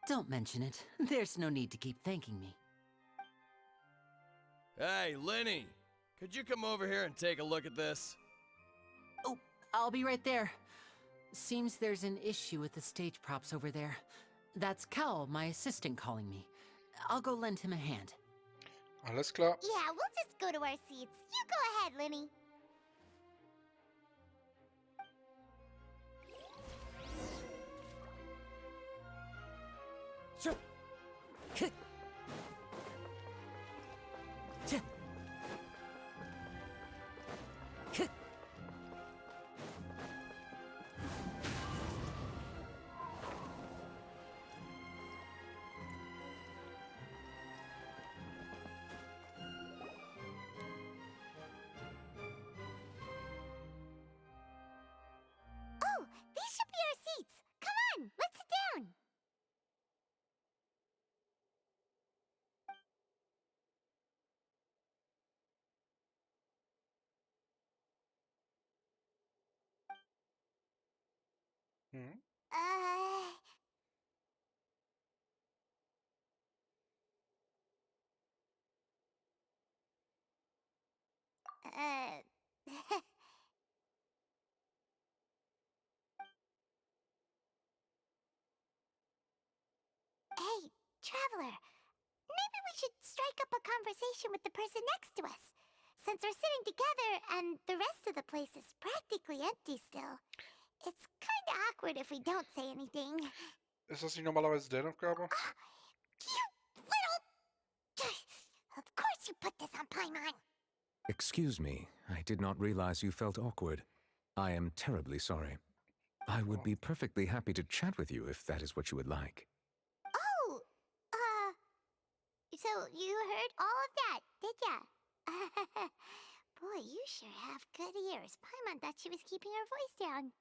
Don't mention it. There's no need to keep thanking me. Hey, Lenny! Could you come over here and take a look at this? Oh, I'll be right there. Seems there's an issue with the stage props over there. That's Cal, my assistant, calling me. I'll go lend him a hand. Alles klar. Yeah, we'll just go to our seats. You go ahead, Lenny. Sure. Oh, these should be our seats. Come on, let's sit down. Mhm. Hey, traveler. Maybe we should strike up a conversation with the person next to us. Since we're sitting together and the rest of the place is practically empty still. It's kinda awkward if we don't say anything. Ist das nicht normalerweise deren Aufgabe? You little... Of course you put this on Paimon. Excuse me, I did not realize you felt awkward. I am terribly sorry. I would be perfectly happy to chat with you if that is what you would like. Oh, so you heard all of that, did ya? Boy, you sure have good ears. Paimon thought she was keeping her voice down.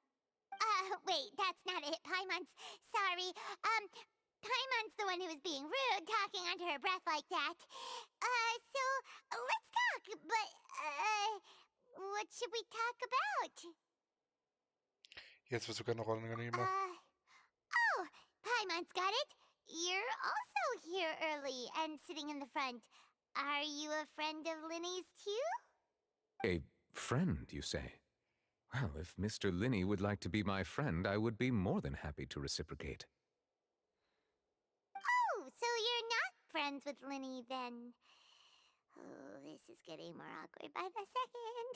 Wait, that's not it. Paimon's sorry. Paimon's the one who was being rude, talking under her breath like that. So let's talk, but, what should we talk about? Jetzt wird sogar noch unangenehmer. Oh, Paimon's got it. You're also here early and sitting in the front. Are you a friend of Linny's too? A friend, you say? Well, if Mr. Linney would like to be my friend, I would be more than happy to reciprocate. Oh, so you're not friends with Linny then? Oh, this is getting more awkward by the second.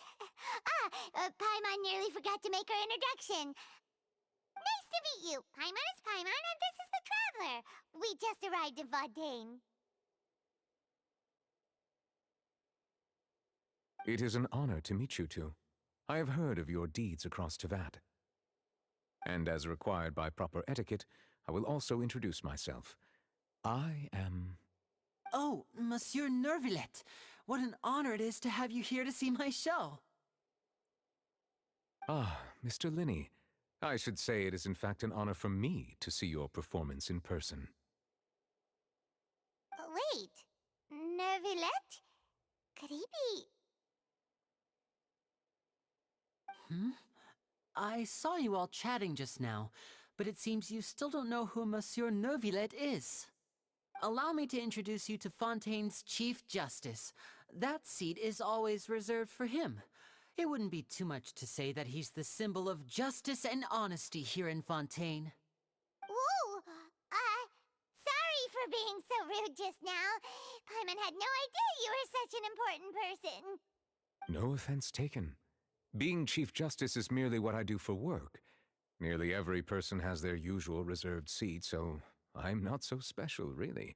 Paimon nearly forgot to make her introduction. Nice to meet you. Paimon is Paimon, and this is the Traveler. We just arrived in Fontaine. It is an honor to meet you two. I have heard of your deeds across Tevat. And as required by proper etiquette, I will also introduce myself. I am... Oh, Monsieur Nervillet. What an honor it is to have you here to see my show. Ah, Mr. Linney. I should say it is in fact an honor for me to see your performance in person. Wait, Nervillet? Could he be... I saw you all chatting just now, but it seems you still don't know who Monsieur Nervillet is. Allow me to introduce you to Fontaine's Chief Justice. That seat is always reserved for him. It wouldn't be too much to say that he's the symbol of justice and honesty here in Fontaine. Whoa! Sorry for being so rude just now. Paimon had no idea you were such an important person. No offense taken. Being Chief Justice is merely what I do for work. Nearly every person has their usual reserved seat, so I'm not so special, really.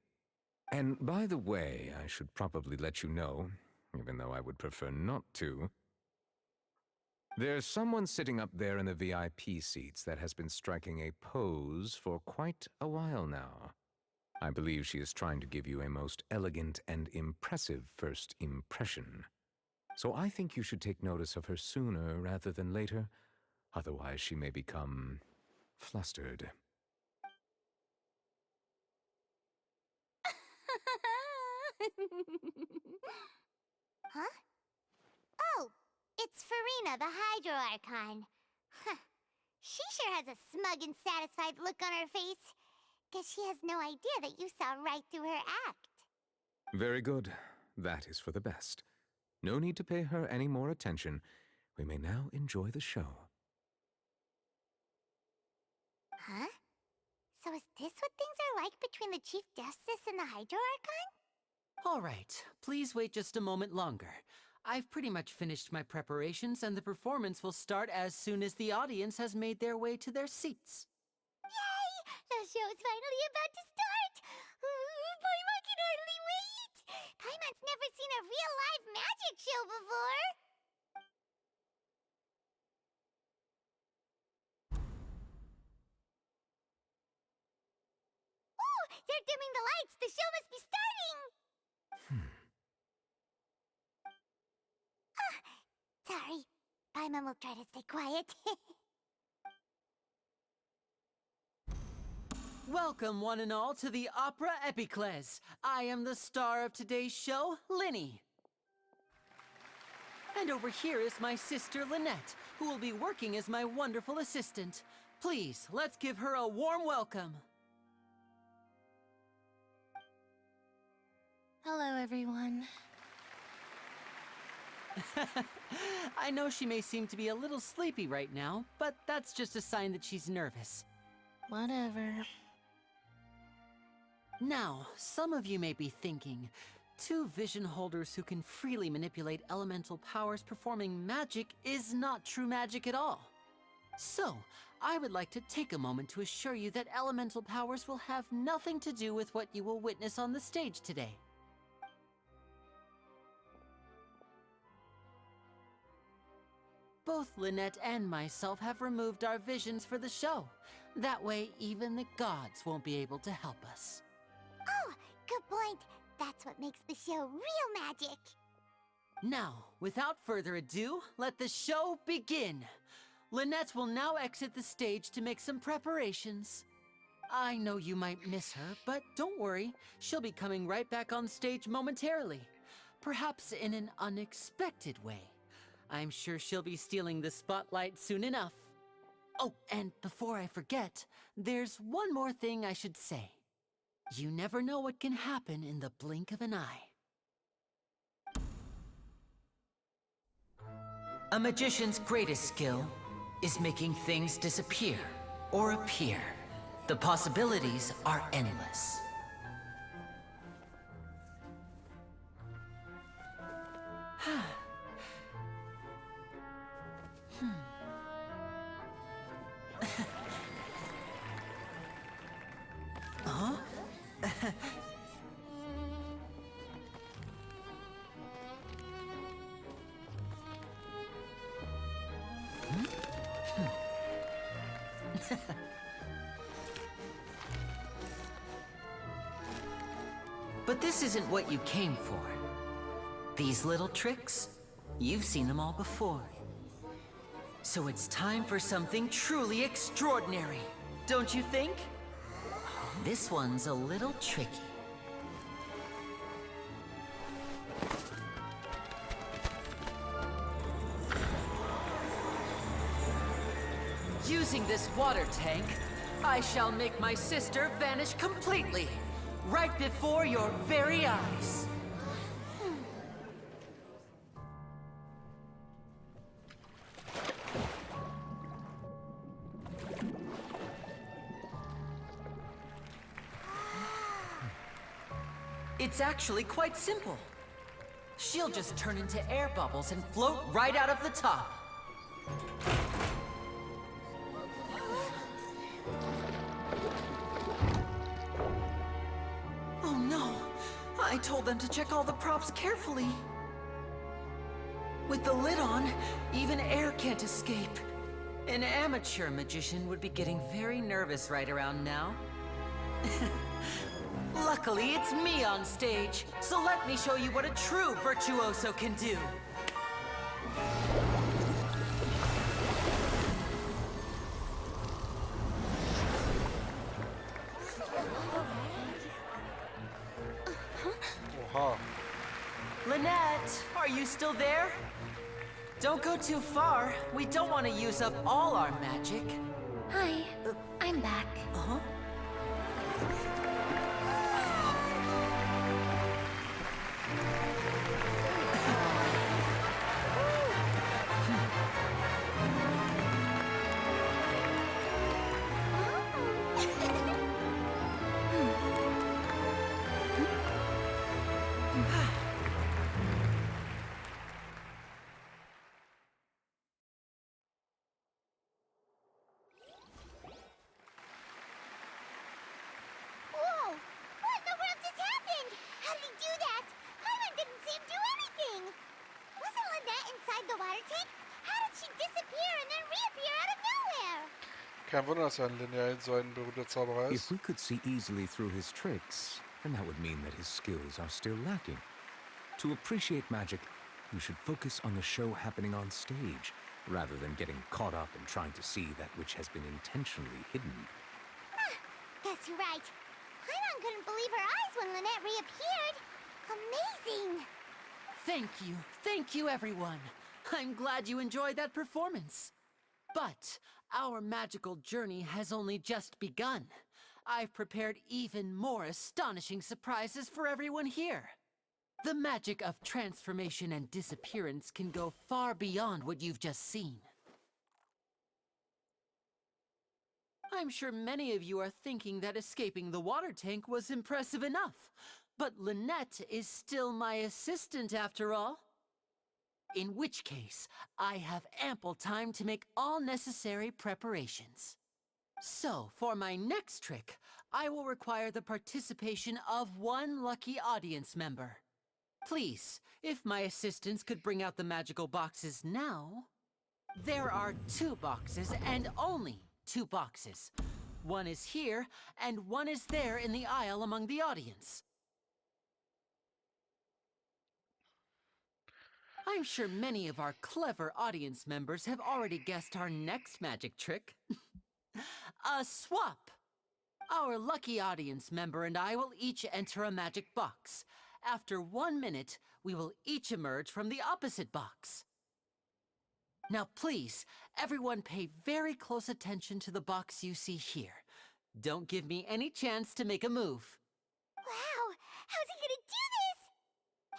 And by the way, I should probably let you know, even though I would prefer not to. There's someone sitting up there in the VIP seats that has been striking a pose for quite a while now. I believe she is trying to give you a most elegant and impressive first impression. So I think you should take notice of her sooner rather than later, otherwise she may become flustered. Huh? Oh, it's Farina, the Hydro Archon. Huh. She sure has a smug and satisfied look on her face. Guess she has no idea that you saw right through her act. Very good. That is for the best. No need to pay her any more attention. We may now enjoy the show. Huh? So is this what things are like between the Chief Justice and the Hydro Archon? All right, please wait just a moment longer. I've pretty much finished my preparations, and the performance will start as soon as the audience has made their way to their seats. Yay! The show's finally about to start! Paimon can hardly wait! Paimon's never seen a real live magic show before! Ooh! They're dimming the lights! The show must be starting! Sorry. Paimon will try to stay quiet. Welcome, one and all, to the Opera Epiclese. I am the star of today's show, Linny. And over here is my sister, Lynette, who will be working as my wonderful assistant. Please, let's give her a warm welcome. Hello, everyone. I know she may seem to be a little sleepy right now, but that's just a sign that she's nervous. Whatever. Now, some of you may be thinking, two vision holders who can freely manipulate elemental powers performing magic is not true magic at all. So, I would like to take a moment to assure you that elemental powers will have nothing to do with what you will witness on the stage today. Both Lynette and myself have removed our visions for the show. That way, even the gods won't be able to help us. Oh, good point. That's what makes the show real magic. Now, without further ado, let the show begin. Lynette will now exit the stage to make some preparations. I know you might miss her, but don't worry. She'll be coming right back on stage momentarily. Perhaps in an unexpected way. I'm sure she'll be stealing the spotlight soon enough. Oh, and before I forget, there's one more thing I should say. You never know what can happen in the blink of an eye. A magician's greatest skill is making things disappear or appear. The possibilities are endless. Huh? But this isn't what you came for. These little tricks, you've seen them all before. So it's time for something truly extraordinary, don't you think? This one's a little tricky. Using this water tank, I shall make my sister vanish completely, right before your very eyes. It's actually quite simple. She'll just turn into air bubbles and float right out of the top. Oh no! I told them to check all the props carefully. With the lid on, even air can't escape. An amateur magician would be getting very nervous right around now. Luckily, it's me on stage, so let me show you what a true virtuoso can do. Oha. Lynette, are you still there? Don't go too far. We don't want to use up all our magic. Hi, I'm back. Uh-huh. Kein Wunder, dass ein Lineal so ein berühmter Zauberer If ist. we could see easily through his tricks, then that would mean that his skills are still lacking. To appreciate magic, you should focus on the show happening on stage, rather than getting caught up in trying to see that which has been intentionally hidden. Guess you're right. Paimon couldn't believe her eyes when Lynette reappeared. Amazing! Thank you, everyone. I'm glad you enjoyed that performance. But our magical journey has only just begun. I've prepared even more astonishing surprises for everyone here. The magic of transformation and disappearance can go far beyond what you've just seen. I'm sure many of you are thinking that escaping the water tank was impressive enough. But Lynette is still my assistant after all. In which case, I have ample time to make all necessary preparations. So, for my next trick, I will require the participation of one lucky audience member. Please, if my assistants could bring out the magical boxes now. There are 2 boxes, and only 2 boxes. One is here, and one is there in the aisle among the audience. I'm sure many of our clever audience members have already guessed our next magic trick. A swap! Our lucky audience member and I will each enter a magic box. After 1 minute, we will each emerge from the opposite box. Now please, everyone pay very close attention to the box you see here. Don't give me any chance to make a move. Wow! How's he gonna do this?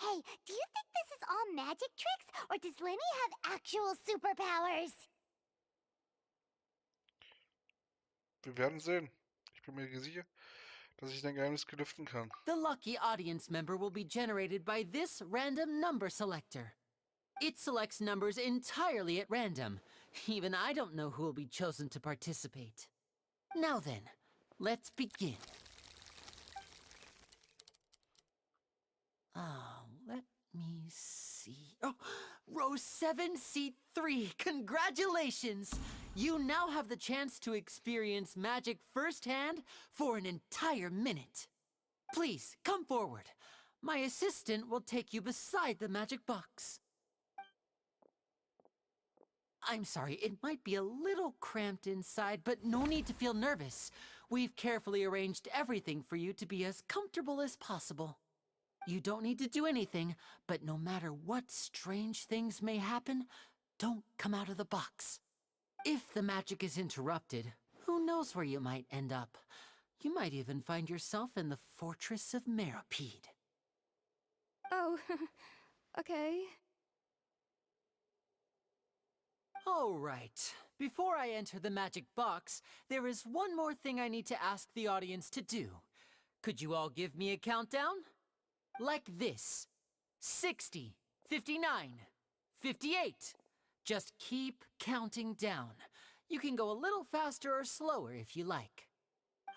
Hey, do you think this is all magic tricks, or does Lenny have actual superpowers? Wir werden sehen. Ich bin mir sicher, dass ich dein Geheimnis gelüften kann. The lucky audience member will be generated by this random number selector. It selects numbers entirely at random. Even I don't know who will be chosen to participate. Now then, let's begin. Let me see. Oh, row 7, seat 3. Congratulations! You now have the chance to experience magic firsthand for an entire minute. Please, come forward. My assistant will take you beside the magic box. I'm sorry, it might be a little cramped inside, but no need to feel nervous. We've carefully arranged everything for you to be as comfortable as possible. You don't need to do anything, but no matter what strange things may happen, don't come out of the box. If the magic is interrupted, who knows where you might end up? You might even find yourself in the Fortress of Meripede. Oh, okay. All right. Before I enter the magic box, there is one more thing I need to ask the audience to do. Could you all give me a countdown? Like this. 60, 59, 58. Just keep counting down. You can go a little faster or slower if you like.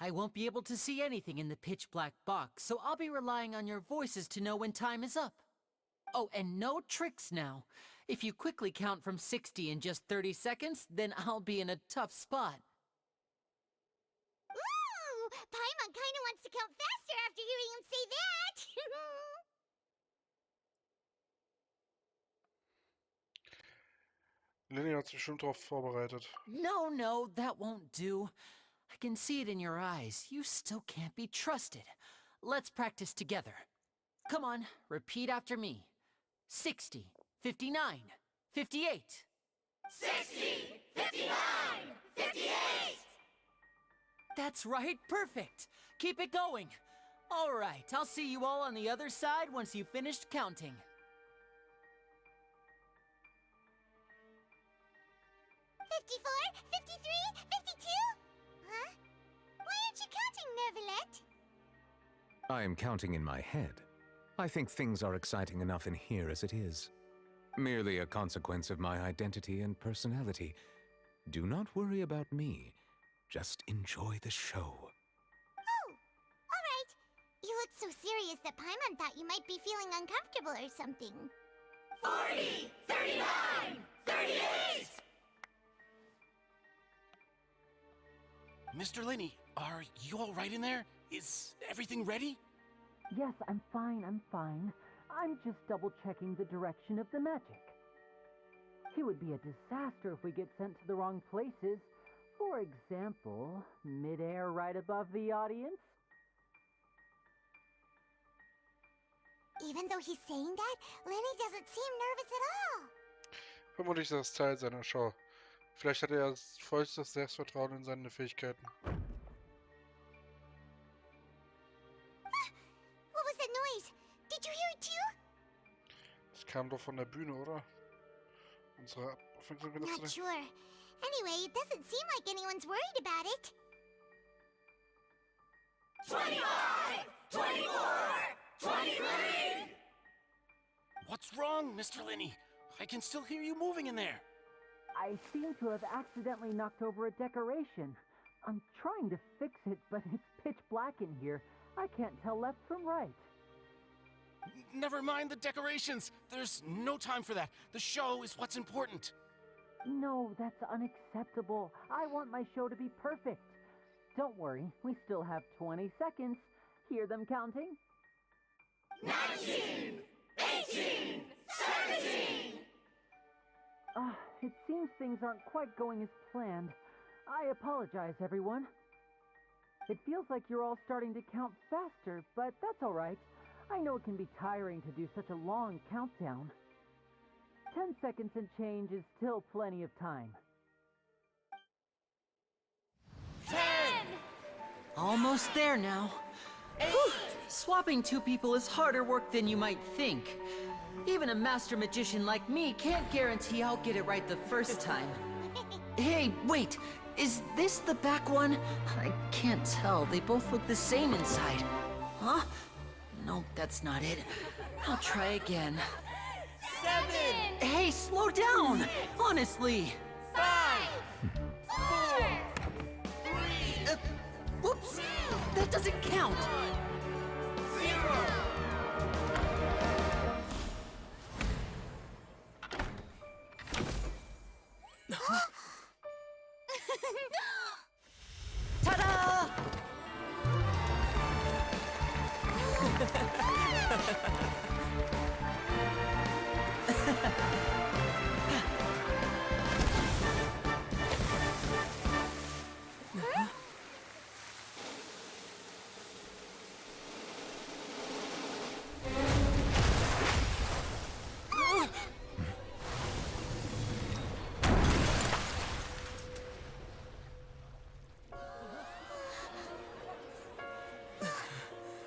I won't be able to see anything in the pitch black box, so I'll be relying on your voices to know when time is up. Oh, and no tricks now. If you quickly count from 60 in just 30 seconds, then I'll be in a tough spot. Ooh! Paimon kinda wants to count faster after hearing him say that! Lilly hat sich bestimmt darauf vorbereitet. No, that won't do. I can see it in your eyes. You still can't be trusted. Let's practice together. Come on, repeat after me. 60, 59, 58. 60! 59! 58! That's right, perfect. Keep it going. All right, I'll see you all on the other side once you've finished counting. 54, 53, 52? Huh? Why aren't you counting, Nervalette? I am counting in my head. I think things are exciting enough in here as it is. Merely a consequence of my identity and personality. Do not worry about me. Just enjoy the show. Oh, alright. You look so serious that Paimon thought you might be feeling uncomfortable or something. 40, 39, 38! Mr. Linney, are you all right in there? Is everything ready? Yes, I'm fine, I'm fine. I'm just double-checking the direction of the magic. It would be a disaster if we get sent to the wrong places. For example, mid-air right above the audience. Even though he's saying that, Lenny doesn't seem nervous at all. Vermutlich ist das Teil seiner Show. Vielleicht hat er vollstes Selbstvertrauen in seine Fähigkeiten. What was that noise? Did you hear it too? Das kam doch von der Bühne, oder? Unsere Not Aufmerksamkeit. sure. Anyway, it doesn't seem like anyone's worried about it. 25! 24! 23! What's wrong, Mr. Linney? I can still hear you moving in there. I seem to have accidentally knocked over a decoration. I'm trying to fix it, but it's pitch black in here. I can't tell left from right. Never mind the decorations. There's no time for that. The show is what's important. No, that's unacceptable. I want my show to be perfect. Don't worry, we still have 20 seconds. Hear them counting? 19! 18! 17! It seems things aren't quite going as planned. I apologize, everyone. It feels like you're all starting to count faster, but that's all right. I know it can be tiring to do such a long countdown. 10 seconds and change is still plenty of time. 10! Almost there now. Whew. Swapping two people is harder work than you might think. Even a master magician like me can't guarantee I'll get it right the first time. Hey, wait! Is this the back one? I can't tell. They both look the same inside. Huh? No, that's not it. I'll try again. 7! Hey, slow down! Honestly! 5! 4! 3! Whoops! That doesn't count! 0! Ta-da!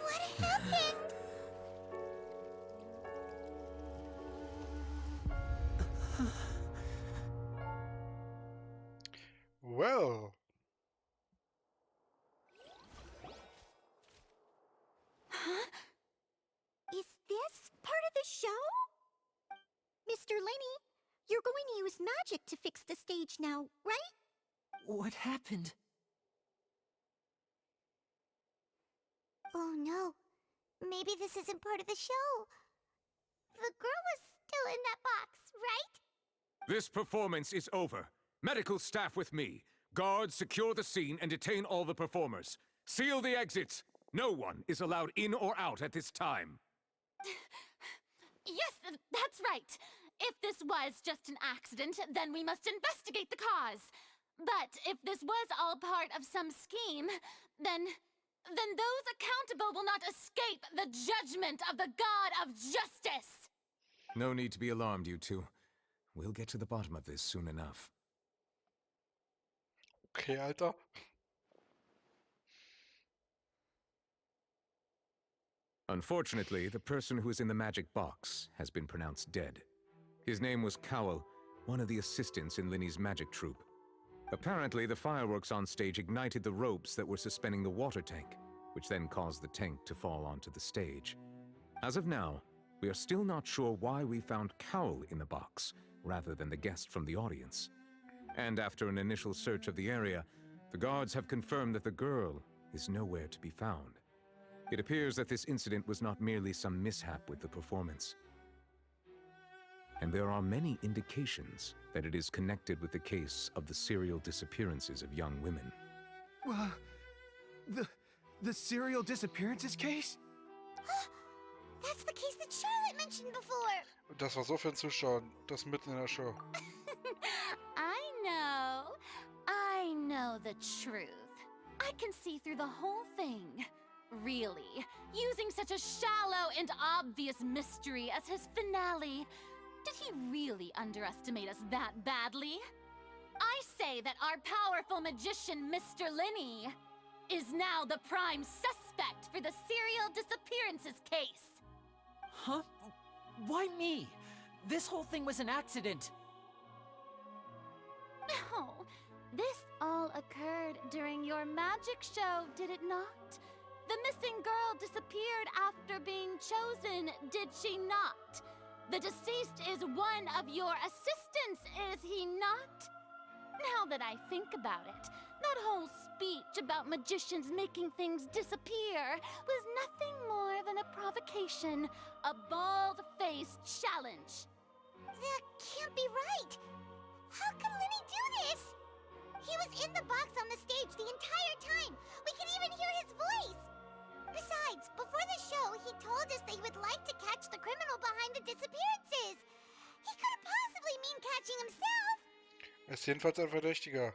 What happened? Well. Huh? Is this part of the show? Mr. Linney, you're going to use magic to fix the stage now, right? What happened? Oh no. Maybe this isn't part of the show. The girl was still in that box, right? This performance is over. Medical staff with me. Guards, secure the scene and detain all the performers. Seal the exits. No one is allowed in or out at this time. Yes, that's right. If this was just an accident, then we must investigate the cause. But if this was all part of some scheme, then those accountable will not escape the judgment of the God of Justice. No need to be alarmed, you two. We'll get to the bottom of this soon enough. Okay, Alter. Unfortunately, the person who is in the magic box has been pronounced dead. His name was Cowell, one of the assistants in Linney's magic troupe. Apparently, the fireworks on stage ignited the ropes that were suspending the water tank, which then caused the tank to fall onto the stage. As of now, we are still not sure why we found Cowell in the box, rather than the guest from the audience. And after an initial search of the area, the guards have confirmed that the girl is nowhere to be found. It appears that this incident was not merely some mishap with the performance. And there are many indications that it is connected with the case of the serial disappearances of young women. The serial disappearances case? That's the case that Charlotte mentioned before. Das war so für den Zuschauer, das mitten in der Show. I know the truth. I can see through the whole thing. Really, using such a shallow and obvious mystery as his finale. Did he really underestimate us that badly? I say that our powerful magician, Mr. Linney, is now the prime suspect for the serial disappearances case. Huh? Why me? This whole thing was an accident. No, this all occurred during your magic show, did it not? The missing girl disappeared after being chosen, did she not? The deceased is one of your assistants, is he not? Now that I think about it, that whole speech about magicians making things disappear was nothing more than a provocation, a bald-faced challenge. That can't be right. How can Lenny do this? He was in the box on the stage the entire time. We can even hear his voice. Besides, before the show, he told us that he would like to catch the criminal behind the disappearances. He couldn't possibly mean catching himself. Er ist jedenfalls ein Verdächtiger.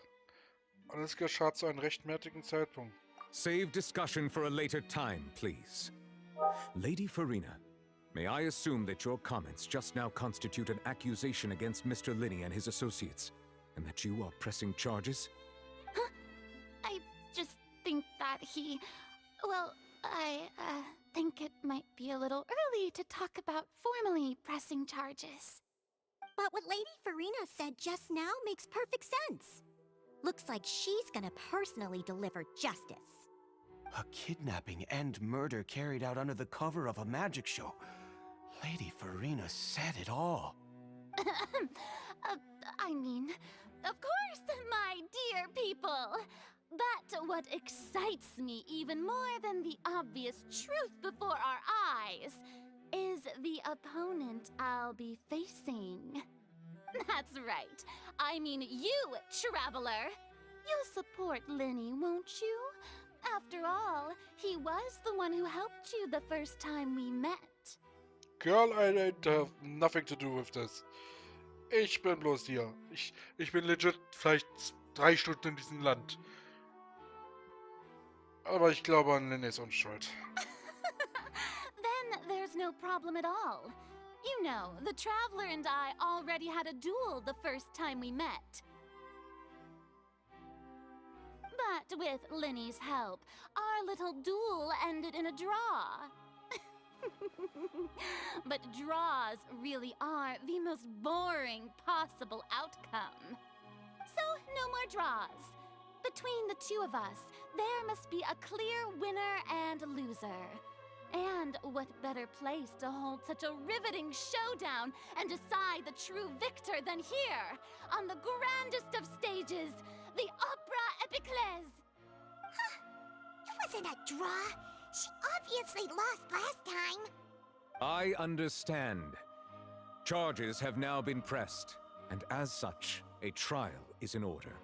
Alles geschah zu einem rechtmäßigen Zeitpunkt. Save discussion for a later time, please. Lady Farina, may I assume that your comments just now constitute an accusation against Mr. Linney and his associates, and that you are pressing charges? Huh? I just think that he... Well, I think it might be a little early to talk about formally pressing charges. But what Lady Farina said just now makes perfect sense. Looks like she's gonna personally deliver justice. A kidnapping and murder carried out under the cover of a magic show. Lady Farina said it all. I mean, of course, my dear people. But what excites me even more than the obvious truth before our eyes is the opponent I'll be facing. That's right. I mean you, Traveler. You'll support Linney, won't you? After all, he was the one who helped you the first time we met. Girl, I don't have nothing to do with this. Ich bin bloß hier. Ich bin legit vielleicht 3 Stunden in diesem Land. Aber ich glaube an Lennys Unschuld. Then there's no problem at all. You know, the Traveler and I already had a duel the first time we met. But with Linney's help, our little duel ended in a draw. But draws really are the most boring possible outcome. So, no more draws. Between the two of us, there must be a clear winner and loser. And what better place to hold such a riveting showdown and decide the true victor than here, on the grandest of stages, the Opera Epiclese. It wasn't a draw. She obviously lost last time. I understand. Charges have now been pressed, and as such, a trial is in order.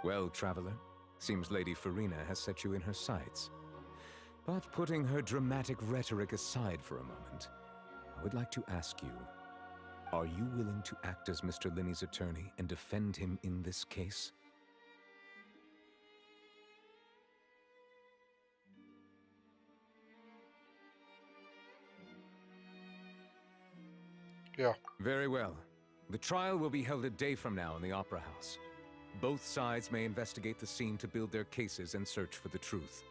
Well, Traveler, seems Lady Farina has set you in her sights. But putting her dramatic rhetoric aside for a moment, I would like to ask you, are you willing to act as Mr. Linney's attorney and defend him in this case? Ja. Very well. The trial will be held a day from now in the Opera House. Both sides may investigate the scene to build their cases and search for the truth.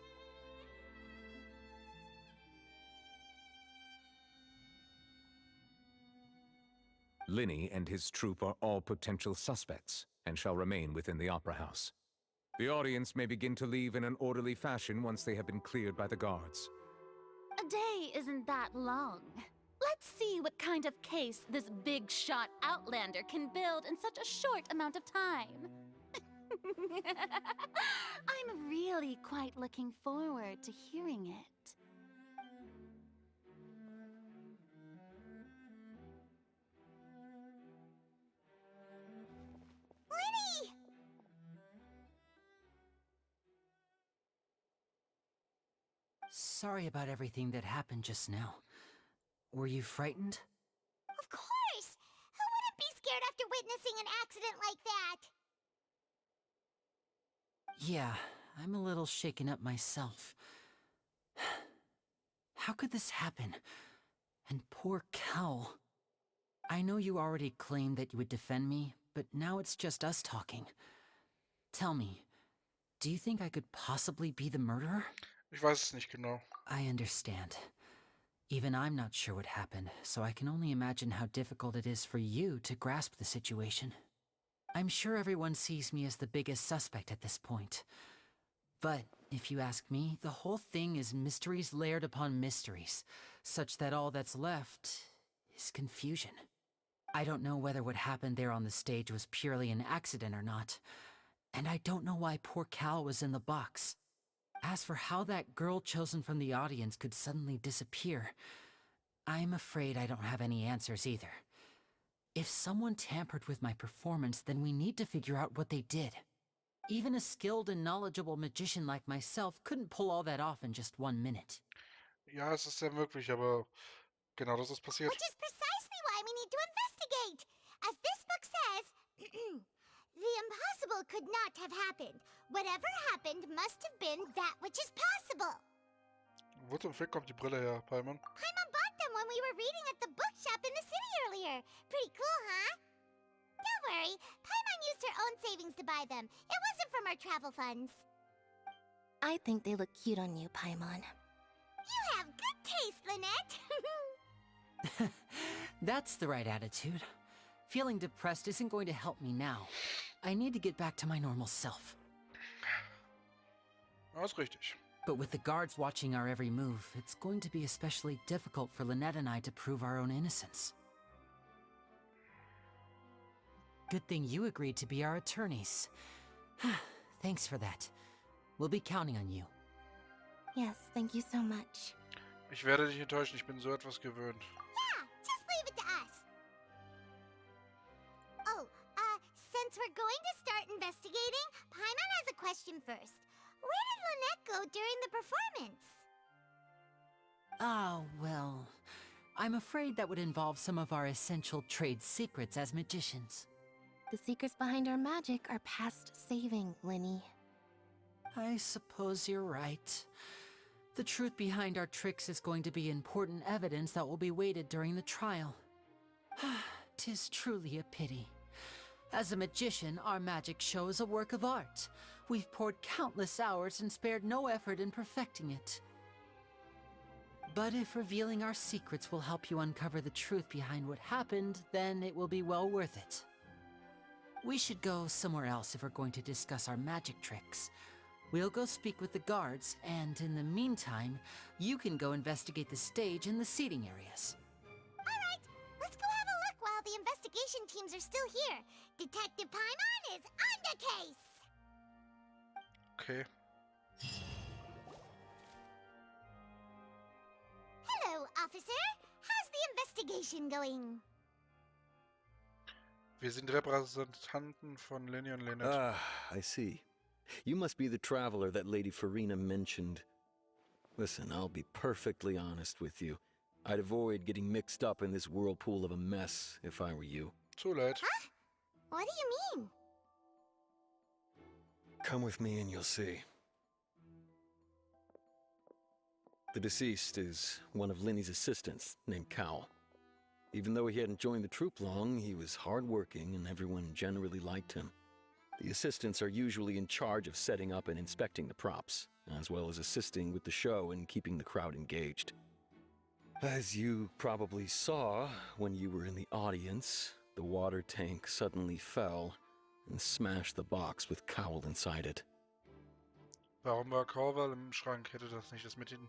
Linney and his troupe are all potential suspects and shall remain within the Opera House. The audience may begin to leave in an orderly fashion once they have been cleared by the guards. A day isn't that long. Let's see what kind of case this big-shot outlander can build in such a short amount of time. I'm really quite looking forward to hearing it. Lenny! Sorry about everything that happened just now. Were you frightened? Of course! Who wouldn't be scared after witnessing an accident like that? Yeah, I'm a little shaken up myself. How could this happen? And poor Cal. I know you already claimed that you would defend me, but now it's just us talking. Tell me, do you think I could possibly be the murderer? Ich weiß es nicht genau. I understand. Even I'm not sure what happened, so I can only imagine how difficult it is for you to grasp the situation. I'm sure everyone sees me as the biggest suspect at this point. But if you ask me, the whole thing is mysteries layered upon mysteries, such that all that's left is confusion. I don't know whether what happened there on the stage was purely an accident or not, and I don't know why poor Cal was in the box. As for how that girl chosen from the audience could suddenly disappear, I'm afraid I don't have any answers either. If someone tampered with my performance, then we need to figure out what they did. Even a skilled and knowledgeable magician like myself couldn't pull all that off in just 1 minute. Ja, es ist sehr möglich, aber genau das ist passiert. Which is precisely why we need to investigate. As this book says, the impossible could not have happened. Whatever happened must have been that which is possible. Wo zum Fick kommt die Brille her, Paimon? Paimon bought them when we were reading at the bookshop in the city earlier. Pretty cool, huh? Don't worry, Paimon used her own savings to buy them. It wasn't from our travel funds. I think they look cute on you, Paimon. You have good taste, Lynette. That's the right attitude. Feeling depressed isn't going to help me now. I need to get back to my normal self. Das ist richtig. But with the guards watching our every move, it's going to be especially difficult for Lynette and I to prove our own innocence. Good thing you agreed to be our attorneys. Thanks for that. We'll be counting on you. Yes, thank you so much. Ich werde dich enttäuschen, ich bin so etwas gewöhnt. Yeah, just leave it to us. Oh, since we're going to start investigating, Paimon has a question first. Where did Lynette go during the performance? Ah, well, I'm afraid that would involve some of our essential trade secrets as magicians. The secrets behind our magic are past saving, Linny. I suppose you're right. The truth behind our tricks is going to be important evidence that will be weighted during the trial. 'Tis truly a pity. As a magician, our magic show is a work of art. We've poured countless hours and spared no effort in perfecting it. But if revealing our secrets will help you uncover the truth behind what happened, then it will be well worth it. We should go somewhere else if we're going to discuss our magic tricks. We'll go speak with the guards, and in the meantime, you can go investigate the stage and the seating areas. Alright, let's go have a look while the investigation teams are still here. Detective Paimon is on the case! Okay. Hello, officer. How's the investigation going? Wir sind Repräsentanten von Lenny und Lynette. Ah, I see. You must be the traveler that Lady Farina mentioned. Listen, I'll be perfectly honest with you. I'd avoid getting mixed up in this whirlpool of a mess if I were you. Zu leid. Huh? What do you mean? Come with me and you'll see. The deceased is one of Linny's assistants, named Cal. Even though he hadn't joined the troupe long, he was hardworking and everyone generally liked him. The assistants are usually in charge of setting up and inspecting the props, as well as assisting with the show and keeping the crowd engaged. As you probably saw when you were in the audience, the water tank suddenly fell and smashed the box with Cowl inside it. Warum war Corval im Schrank? Hätte das nicht das mit in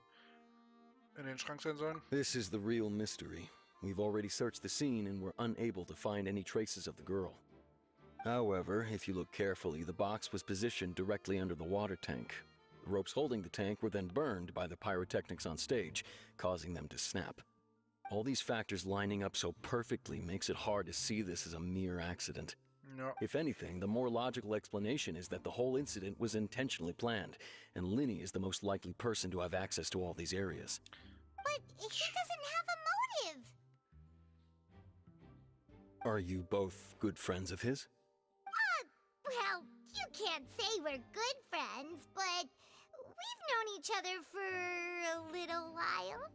den Schrank sein sollen? This is the real mystery. We've already searched the scene and were unable to find any traces of the girl. However, if you look carefully, the box was positioned directly under the water tank. The ropes holding the tank were then burned by the pyrotechnics on stage, causing them to snap. All these factors lining up so perfectly makes it hard to see this as a mere accident. Ja. If anything, the more logical explanation is that the whole incident was intentionally planned, and Linny is the most likely person to have access to all these areas. But he doesn't have a motive. Are you both good friends of his? Well, you can't say we're good friends, but we've known each other for a little while.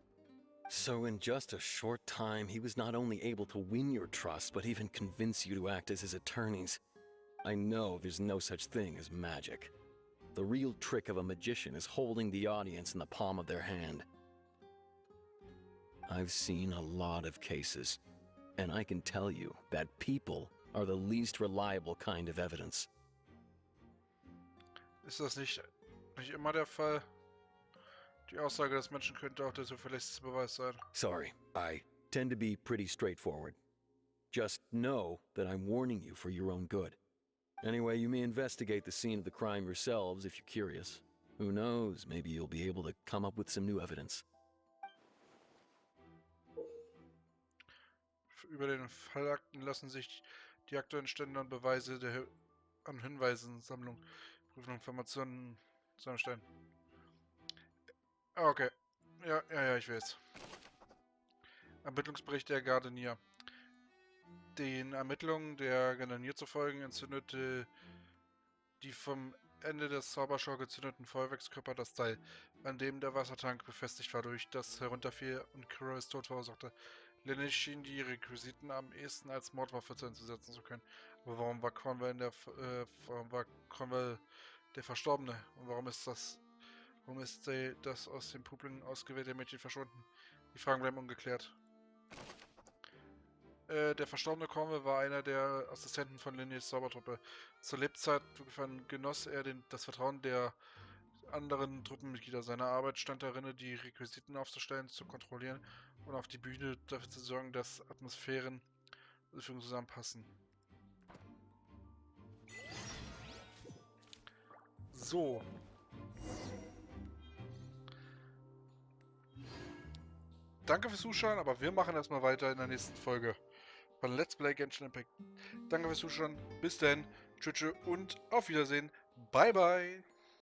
So in just a short time, he was not only able to win your trust, but even convince you to act as his attorneys. I know there's no such thing as magic. The real trick of a magician is holding the audience in the palm of their hand. I've seen a lot of cases, and I can tell you that people are the least reliable kind of evidence. Ist das nicht immer der Fall? Die Aussage des Menschen könnte auch der zuverlässigste Beweis sein. Sorry, I tend to be pretty straightforward. Just know that I'm warning you for your own good. Anyway, you may investigate the scene of the crime yourselves if you're curious. Who knows, maybe you'll be able to come up with some new evidence. Über den Fallakten lassen sich die aktuellen Stände und Beweise der Hinweisensammlung prüfen und Informationen zusammenstellen. Ah, okay. Ja, ich weiß. Ermittlungsbericht der Gardenier. Den Ermittlungen der Gardenier zu folgen, entzündete die vom Ende des Zauberschau gezündeten Feuerwerkskörper das Seil, an dem der Wassertank befestigt war, durch das herunterfiel und Kyros Tod verursachte. Lenny schien die Requisiten am ehesten als Mordwaffe einzusetzen zu können. Aber warum war Cromwell der Verstorbene? Und warum ist das aus dem Publikum ausgewählte Mädchen verschwunden? Die Fragen bleiben ungeklärt. Der verstorbene Cromwell war einer der Assistenten von Lennys Zaubertruppe. Zur Lebzeit genoss er das Vertrauen der anderen Truppenmitglieder. Seine Arbeit stand darin, die Requisiten aufzustellen, zu kontrollieren und auf die Bühne dafür zu sorgen, dass Atmosphären zusammenpassen. So. Danke fürs Zuschauen, aber wir machen erstmal weiter in der nächsten Folge von Let's Play Genshin Impact. Danke fürs Zuschauen, bis dann, tschüss und auf Wiedersehen, bye bye!